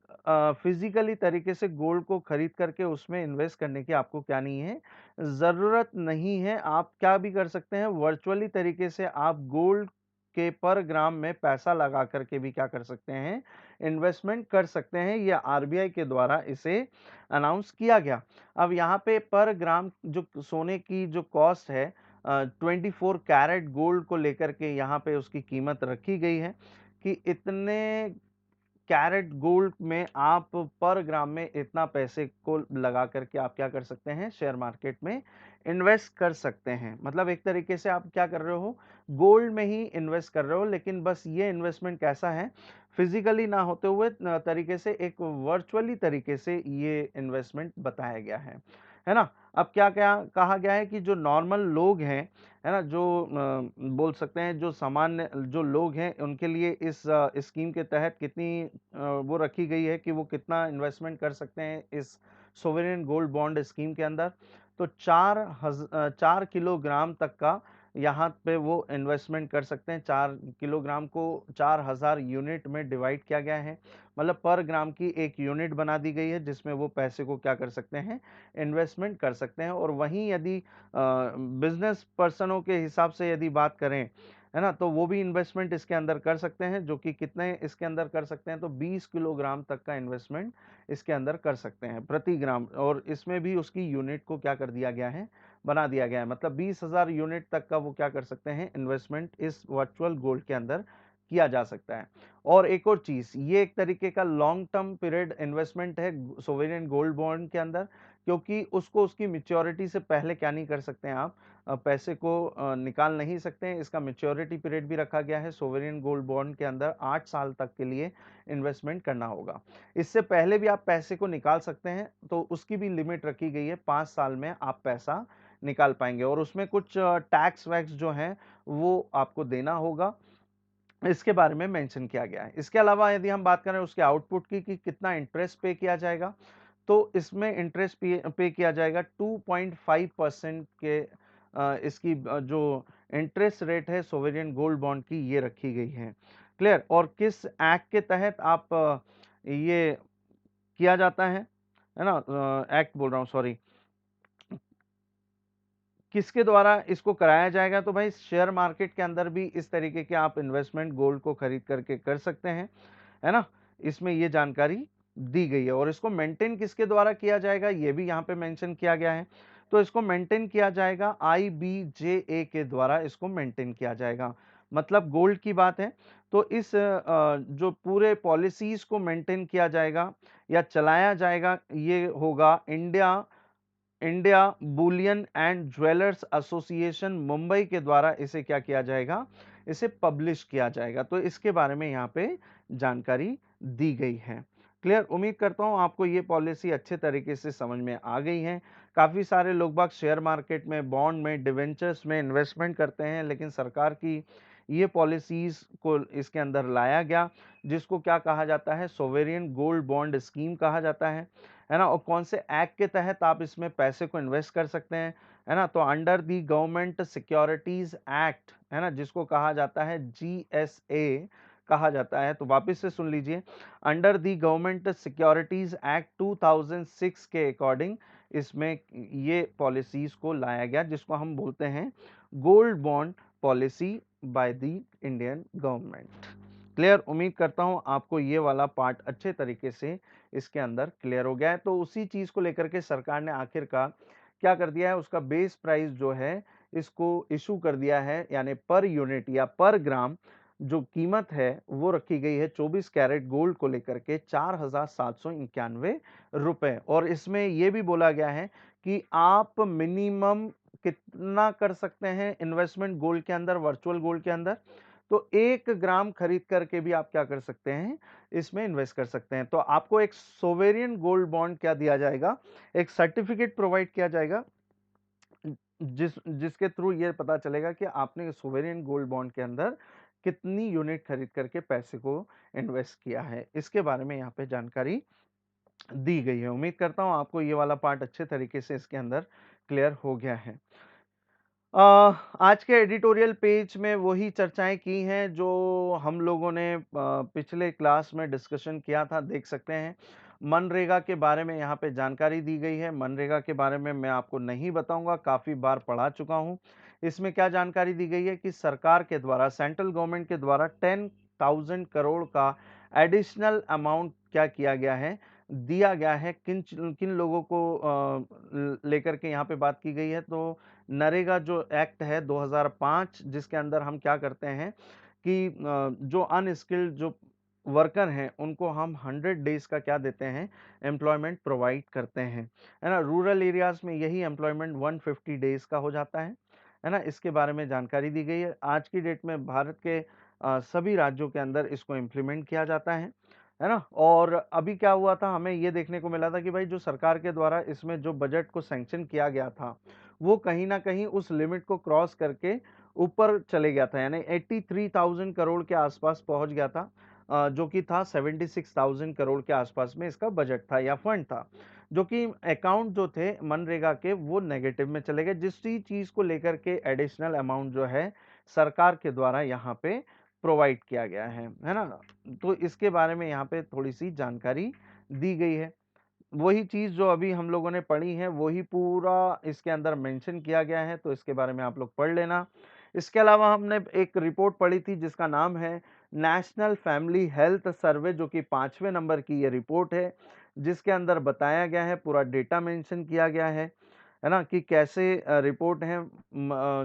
फिजिकली तरीके से गोल्ड को खरीद करके उसमें इन्वेस्ट करने की आपको क्या नहीं है, जरूरत नहीं है। आप क्या भी कर सकते हैं, वर्चुअली तरीके से आप गोल्ड के पर ग्राम में पैसा लगा करके भी क्या कर सकते हैं, इन्वेस्टमेंट कर सकते हैं। यह आरबीआई के द्वारा इसे अनाउंस किया गया। अब यहाँ पे पर ग्राम जो सोने की जो कॉस्ट है 24 कैरेट गोल्ड को लेकर के यहाँ पे उसकी कीमत रखी गई है कि इतने कैरेट गोल्ड में आप पर ग्राम में इतना पैसे को लगा करके आप क्या कर सकते हैं, शेयर मार्केट में इन्वेस्ट कर सकते हैं। मतलब एक तरीके से आप क्या कर रहे हो, गोल्ड में ही इन्वेस्ट कर रहे हो, लेकिन बस ये इन्वेस्टमेंट कैसा है, फिजिकली ना होते हुए तरीके से एक वर्चुअली तरीके से ये इन्वेस्टमेंट बताया गया है ना। अब क्या क्या कहा गया है कि जो नॉर्मल लोग हैं, है ना, जो बोल सकते हैं जो सामान्य जो लोग हैं उनके लिए इस स्कीम के तहत कितनी वो रखी गई है कि वो कितना इन्वेस्टमेंट कर सकते हैं इस सोवरेन गोल्ड बॉन्ड स्कीम के अंदर। तो 4 किलोग्राम तक का यहाँ पे वो इन्वेस्टमेंट कर सकते हैं। 4 किलोग्राम को 4000 यूनिट में डिवाइड किया गया है, मतलब पर ग्राम की एक यूनिट बना दी गई है जिसमें वो पैसे को क्या कर सकते हैं, इन्वेस्टमेंट कर सकते हैं। और वहीं यदि बिजनेस पर्सनों के हिसाब से यदि बात करें, है ना, तो वो भी इन्वेस्टमेंट इसके अंदर कर सकते हैं, जो कि कितने इसके अंदर कर सकते हैं, तो 20 किलोग्राम तक का इन्वेस्टमेंट इसके अंदर कर सकते हैं प्रति ग्राम। और इसमें भी उसकी यूनिट को क्या कर दिया गया है, बना दिया गया है। मतलब 20,000 यूनिट तक का वो क्या कर सकते हैं, इन्वेस्टमेंट इस वर्चुअल गोल्ड के अंदर किया जा सकता है। और एक और चीज, ये एक तरीके का लॉन्ग टर्म पीरियड इन्वेस्टमेंट है सोवेरियन गोल्ड बॉन्ड के अंदर, क्योंकि उसको उसकी मैच्योरिटी से पहले क्या नहीं कर सकते हैं आप, पैसे को निकाल नहीं सकते हैं। इसका मैच्योरिटी पीरियड भी रखा गया है सोवेरियन गोल्ड बॉन्ड के अंदर, 8 साल तक के लिए इन्वेस्टमेंट करना होगा। इससे पहले भी आप पैसे को निकाल सकते हैं, तो उसकी भी लिमिट रखी गई है, 5 साल में आप पैसा निकाल पाएंगे। और उसमें कुछ टैक्स वैक्स जो है वो आपको देना होगा, इसके बारे में मेंशन किया गया है। इसके अलावा यदि हम बात करें उसके आउटपुट की कि कितना इंटरेस्ट पे किया जाएगा, तो इसमें इंटरेस्ट पे किया जाएगा 2.5% के इसकी जो इंटरेस्ट रेट है सोवेरियन गोल्ड बॉन्ड की, ये रखी गई है। क्लियर। और किस एक्ट के तहत आप ये किया जाता है ना, एक्ट बोल रहा हूँ सॉरी, किसके द्वारा इसको कराया जाएगा, तो भाई शेयर मार्केट के अंदर भी इस तरीके के आप इन्वेस्टमेंट गोल्ड को खरीद करके कर सकते हैं, है ना। इसमें ये जानकारी दी गई है। और इसको मेंटेन किसके द्वारा किया जाएगा, ये भी यहाँ पे मेंशन किया गया है। तो इसको मेंटेन किया जाएगा IBJA के द्वारा, इसको मेंटेन किया जाएगा। मतलब गोल्ड की बात है, तो इस जो पूरे पॉलिसीज को मेंटेन किया जाएगा या चलाया जाएगा, ये होगा India Boolean and jewellers association Mumbai के द्वारा। इसे क्या किया जाएगा, इसे पब्लिश किया जाएगा। तो इसके बारे में यहाँ पे जानकारी दी गई है। क्लियर। उम्मीद करता हूँ आपको ये पॉलिसी अच्छे तरीके से समझ में आ गई है। काफी सारे लोग बाग शेयर मार्केट में, बॉन्ड में, डिवेंचर्स में इन्वेस्टमेंट करते हैं, लेकिन सरकार की ये पॉलिसीज को इसके अंदर लाया गया, जिसको क्या कहा जाता है, सोवेरियन गोल्ड बॉन्ड स्कीम कहा जाता है ना। और कौन से एक्ट के तहत आप इसमें पैसे को इन्वेस्ट कर सकते हैं, है ना, तो under the government securities act, है ना, जिसको कहा जाता है GSA कहा जाता है। तो वापस से सुन लीजिए, under the government securities act 2006 के अकॉर्डिंग इसमें ये पॉलिसीज को लाया गया, जिसको हम बोलते हैं gold bond policy by the Indian government. Clear? उम्मीद करता हूं आपको ये वाला पार्ट अच्छे तरीके से इसके अंदर क्लियर हो गया है। तो उसी चीज को लेकर के सरकार ने आखिरकार क्या कर दिया है, उसका बेस प्राइस जो है इसको इशू कर दिया है, यानी पर यूनिट या पर ग्राम जो कीमत है वो रखी गई है 24 कैरेट गोल्ड को लेकर के 4,791 रुपए। और इसमें यह भी बोला गया है कि आप मिनिमम कितना कर सकते हैं इन्वेस्टमेंट गोल्ड के अंदर, वर्चुअल गोल्ड के अंदर, तो 1 ग्राम खरीद करके भी आप क्या कर सकते हैं, इसमें इन्वेस्ट कर सकते हैं। तो आपको एक सोवेरियन गोल्ड बॉन्ड क्या दिया जाएगा, एक सर्टिफिकेट प्रोवाइड किया जाएगा, जिसके थ्रू ये पता चलेगा कि आपने सोवेरियन गोल्ड बॉन्ड के अंदर कितनी यूनिट खरीद करके पैसे को इन्वेस्ट किया है। इसके बारे में यहाँ पे जानकारी दी गई है। उम्मीद करता हूं आपको ये वाला पार्ट अच्छे तरीके से इसके अंदर क्लियर हो गया है। आज के एडिटोरियल पेज में वही चर्चाएं की हैं जो हम लोगों ने पिछले क्लास में डिस्कशन किया था। देख सकते हैं मनरेगा के बारे में यहाँ पे जानकारी दी गई है। मनरेगा के बारे में मैं आपको नहीं बताऊंगा, काफी बार पढ़ा चुका हूं। इसमें क्या जानकारी दी गई है कि सरकार के द्वारा, सेंट्रल गवर्नमेंट के द्वारा 10,000 करोड़ का एडिशनल अमाउंट क्या किया गया है, दिया गया है। किन किन लोगों को लेकर के यहाँ पे बात की गई है, तो नरेगा जो एक्ट है 2005, जिसके अंदर हम क्या करते हैं कि जो अनस्किल्ड जो वर्कर हैं उनको हम 100 डेज का क्या देते हैं, एम्प्लॉयमेंट प्रोवाइड करते हैं, है ना। रूरल एरियाज में यही एम्प्लॉयमेंट 150 डेज का हो जाता है ना। इसके बारे में जानकारी दी गई है। आज की डेट में भारत के सभी राज्यों के अंदर इसको इम्प्लीमेंट किया जाता है ना। और अभी क्या हुआ था, हमें ये देखने को मिला था कि भाई जो सरकार के द्वारा इसमें जो बजट को सैंक्शन किया गया था वो कहीं ना कहीं उस लिमिट को क्रॉस करके ऊपर चले गया था, यानी 83,000 करोड़ के आसपास पहुंच गया था, जो कि था 76,000 करोड़ के आसपास में इसका बजट था या फंड था, जो कि अकाउंट जो थे मनरेगा के वो नेगेटिव में चले गए, जिस चीज को लेकर के एडिशनल अमाउंट जो है सरकार के द्वारा यहाँ पे प्रोवाइड किया गया है ना। तो इसके बारे में यहाँ पे थोड़ी सी जानकारी दी गई है। वही चीज जो अभी हम लोगों ने पढ़ी है वही पूरा इसके अंदर मेंशन किया गया है, तो इसके बारे में आप लोग पढ़ लेना। इसके अलावा हमने एक रिपोर्ट पढ़ी थी जिसका नाम है नेशनल फैमिली हेल्थ सर्वे, जो कि 5वें नंबर की ये रिपोर्ट है, जिसके अंदर बताया गया है, पूरा डेटा मेंशन किया गया है ना, कि कैसे रिपोर्ट है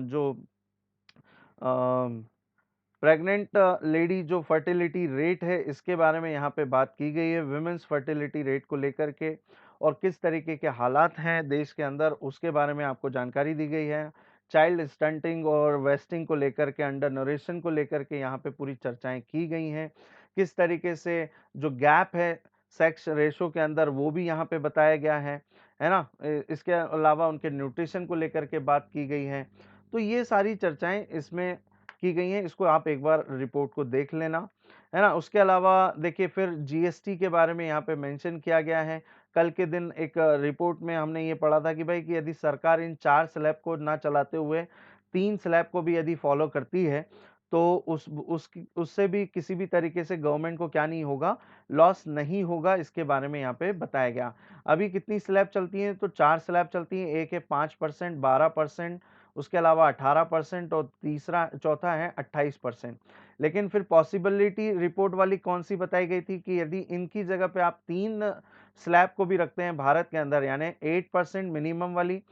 जो प्रेग्नेंट लेडी जो फर्टिलिटी रेट है इसके बारे में यहाँ पे बात की गई है, विमेंस फर्टिलिटी रेट को लेकर के, और किस तरीके के हालात हैं देश के अंदर उसके बारे में आपको जानकारी दी गई है। चाइल्ड स्टंटिंग और वेस्टिंग को लेकर के, अंडर न्यूट्रिशन को लेकर के यहाँ पे पूरी चर्चाएं की गई हैं। किस तरीके से जो गैप है सेक्स रेशो के अंदर वो भी यहाँ पे बताया गया है ना। इसके अलावा उनके न्यूट्रिशन को लेकर के बात की गई है। तो ये सारी चर्चाएं इसमें की गई हैं, इसको आप एक बार रिपोर्ट को देख लेना, है ना। उसके अलावा देखिए फिर जीएसटी के बारे में यहाँ पे मेंशन किया गया है। कल के दिन एक रिपोर्ट में हमने ये पढ़ा था कि भाई कि यदि सरकार इन 4 स्लैब को ना चलाते हुए 3 स्लैब को भी यदि फॉलो करती है तो उससे भी किसी भी तरीके से गवर्नमेंट को क्या नहीं होगा, लॉस नहीं होगा। इसके बारे में यहाँ पे बताया गया। अभी कितनी स्लैब चलती हैं, तो 4 स्लैब चलती हैं। एक है 5%, 12%, उसके अलावा 18%, और तीसरा चौथा है 28%। लेकिन फिर पॉसिबिलिटी रिपोर्ट वाली कौन सी बताई गई थी कि यदि इनकी जगह पे आप 3 स्लैब को भी रखते हैं भारत के अंदर, यानी 8% मिनिमम वाली,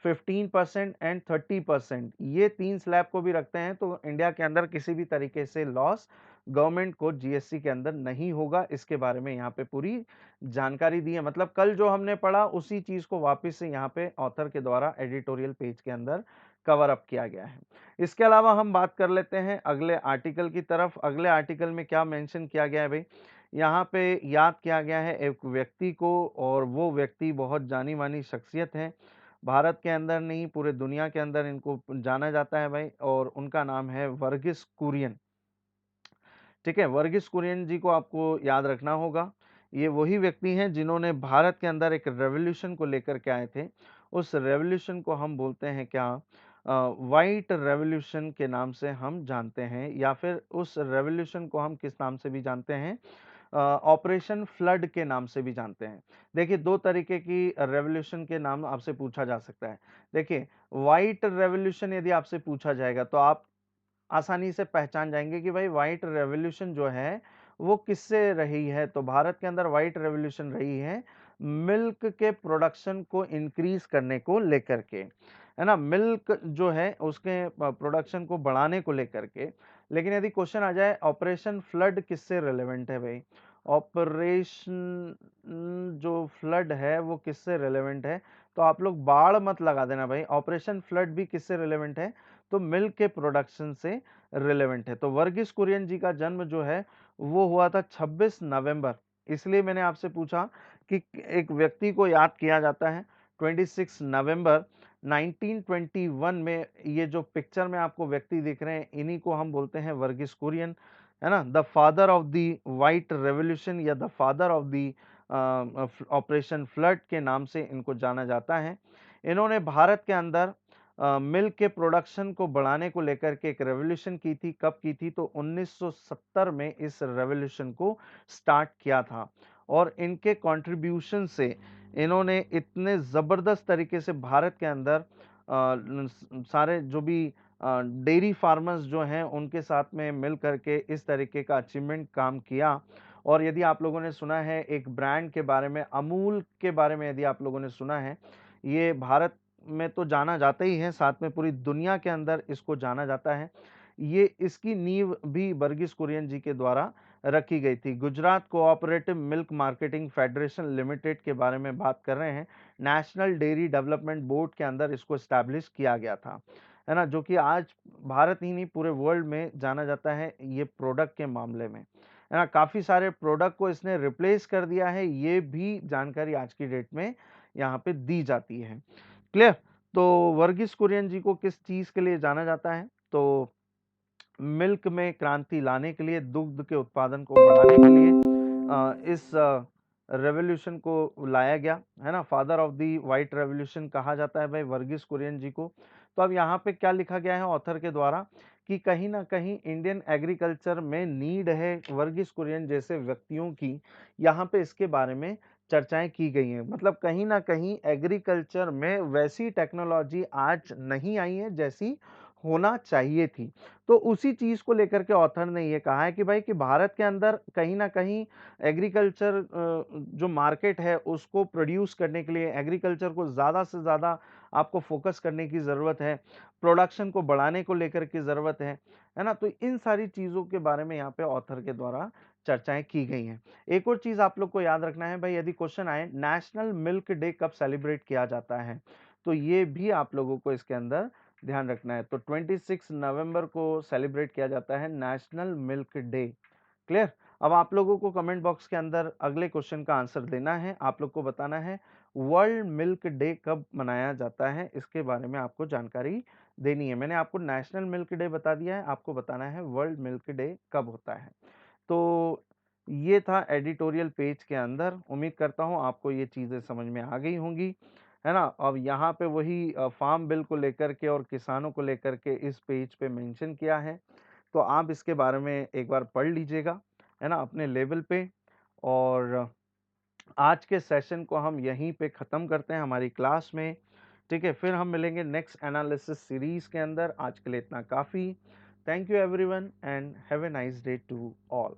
15% एंड 30%, ये 3 स्लैब को भी रखते हैं तो इंडिया के अंदर किसी भी तरीके से लॉस गवर्नमेंट को जीएसटी के अंदर नहीं होगा। इसके बारे में यहाँ पे पूरी जानकारी दी है। मतलब कल जो हमने पढ़ा उसी चीज को वापस से यहाँ पे ऑथर के द्वारा एडिटोरियल पेज के अंदर कवर अप किया गया है। इसके अलावा हम बात कर लेते हैं अगले आर्टिकल की तरफ। अगले आर्टिकल में क्या मेंशन किया गया है भाई, यहाँ पे याद किया गया है एक व्यक्ति को, और वो व्यक्ति बहुत जानी मानी शख्सियत है, भारत के अंदर नहीं पूरे दुनिया के अंदर इनको जाना जाता है भाई, और उनका नाम है वर्गीस कुरियन। ठीक है, वर्गीस कुरियन जी को आपको याद रखना होगा। ये वही व्यक्ति हैं जिन्होंने भारत के अंदर एक रेवोल्यूशन को लेकर के आए थे। उस रेवोल्यूशन को हम बोलते हैं क्या, व्हाइट रेवोल्यूशन के नाम से हम जानते हैं, या फिर उस रेवोल्यूशन को हम किस नाम से भी जानते हैं, ऑपरेशन फ्लड के नाम से भी जानते हैं। देखिए 2 तरीके की रेवोल्यूशन के नाम आपसे पूछा जा सकता है। देखिए व्हाइट रेवोल्यूशन यदि आपसे पूछा जाएगा तो आप आसानी से पहचान जाएंगे कि भाई व्हाइट रेवोल्यूशन जो है वो किससे रही है। तो भारत के अंदर व्हाइट रेवोल्यूशन रही है मिल्क के प्रोडक्शन को इंक्रीज करने को लेकर के, है ना, मिल्क जो है उसके प्रोडक्शन को बढ़ाने को लेकर के। लेकिन यदि क्वेश्चन आ जाए ऑपरेशन फ्लड किससे रिलेवेंट है भाई, ऑपरेशन जो फ्लड है वो किससे रिलेवेंट है, तो आप लोग बाढ़ मत लगा देना भाई, ऑपरेशन फ्लड भी किससे रिलेवेंट है, तो मिल्क के प्रोडक्शन से रिलेवेंट है। तो वर्गीस कुरियन जी का जन्म जो है वो हुआ था 26 नवंबर, इसलिए मैंने आपसे पूछा कि एक व्यक्ति को याद किया जाता है 26 नवंबर 1921 में। ये जो पिक्चर में आपको व्यक्ति दिख रहे हैं इन्हीं को हम बोलते हैं वर्गीस कुरियन, है ना, the father of the white revolution या the father of the operation flood के नाम से इनको जाना जाता है। इन्होंने भारत के अंदर मिल्क के प्रोडक्शन को बढ़ाने को लेकर के एक रेवोल्यूशन की थी। कब की थी, तो 1970 में इस रेवोल्यूशन को स्टार्ट किया था। और इनके कंट्रीब्यूशन से इन्होंने इतने ज़बरदस्त तरीके से भारत के अंदर सारे जो भी डेयरी फार्मर्स जो हैं उनके साथ में मिल करके इस तरीके का अचीवमेंट काम किया। और यदि आप लोगों ने सुना है एक ब्रांड के बारे में, अमूल के बारे में यदि आप लोगों ने सुना है, ये भारत में तो जाना जाता ही है, साथ में पूरी दुनिया के अंदर इसको जाना जाता है। ये इसकी नींव भी वर्गीस कुरियन जी के द्वारा रखी गई थी। Gujarat cooperative milk marketing federation limited के बारे में बात कर रहे हैं, नेशनल डेयरी डेवलपमेंट बोर्ड के अंदर इसको एस्टैब्लिश किया गया था, है ना, जो कि आज भारत ही नहीं पूरे वर्ल्ड में जाना जाता है ये प्रोडक्ट के मामले में, है ना। काफ़ी सारे प्रोडक्ट को इसने रिप्लेस कर दिया है, ये भी जानकारी आज की डेट में यहाँ पे दी जाती है। क्लियर। तो वर्गीस कुरियन जी को किस चीज़ के लिए जाना जाता है, तो मिल्क में क्रांति लाने के लिए, दुग्ध के उत्पादन को बढ़ाने के लिए इस रेवोल्यूशन को लाया गया, है ना। Father of the white revolution कहा जाता है भाई वर्गीस कुरियन जी को। तो अब यहाँ पे क्या लिखा गया है ऑथर के द्वारा कि कहीं ना कहीं इंडियन एग्रीकल्चर में नीड है वर्गीस कुरियन जैसे व्यक्तियों की, यहाँ पे इसके बारे में चर्चाएं की गई हैं। मतलब कहीं ना कहीं एग्रीकल्चर में वैसी टेक्नोलॉजी आज नहीं आई है जैसी होना चाहिए थी। तो उसी चीज़ को लेकर के ऑथर ने ये कहा है कि भाई कि भारत के अंदर कहीं न कहीं एग्रीकल्चर जो मार्केट है उसको प्रोड्यूस करने के लिए एग्रीकल्चर को ज़्यादा से ज़्यादा आपको फोकस करने की ज़रूरत है, प्रोडक्शन को बढ़ाने को लेकर के ज़रूरत है ना? तो इन सारी चीज़ों के बारे में यहाँ पे ऑथर के द्वारा चर्चाएँ की गई हैं। एक और चीज़ आप लोग को याद रखना है भाई, यदि क्वेश्चन आए नेशनल मिल्क डे कब सेलिब्रेट किया जाता है? तो ये भी आप लोगों को इसके अंदर ध्यान रखना है। तो 26 नवंबर को सेलिब्रेट किया जाता है नेशनल मिल्क डे। क्लियर। अब आप लोगों को कमेंट बॉक्स के अंदर अगले क्वेश्चन का आंसर देना है। आप लोग को बताना है वर्ल्ड मिल्क डे कब मनाया जाता है, इसके बारे में आपको जानकारी देनी है। मैंने आपको नेशनल मिल्क डे बता दिया है, आपको बताना है वर्ल्ड मिल्क डे कब होता है। तो ये था एडिटोरियल पेज के अंदर। उम्मीद करता हूँ आपको ये चीज़ें समझ में आ गई होंगी, है ना। अब यहाँ पे वही फार्म बिल को लेकर के और किसानों को लेकर के इस पेज पे मेंशन किया है, तो आप इसके बारे में एक बार पढ़ लीजिएगा, है ना, अपने लेवल पे। और आज के सेशन को हम यहीं पे ख़त्म करते हैं हमारी क्लास में, ठीक है। फिर हम मिलेंगे नेक्स्ट एनालिसिस सीरीज़ के अंदर। आज के लिए इतना काफ़ी। Thank you everyone and have a nice day to all.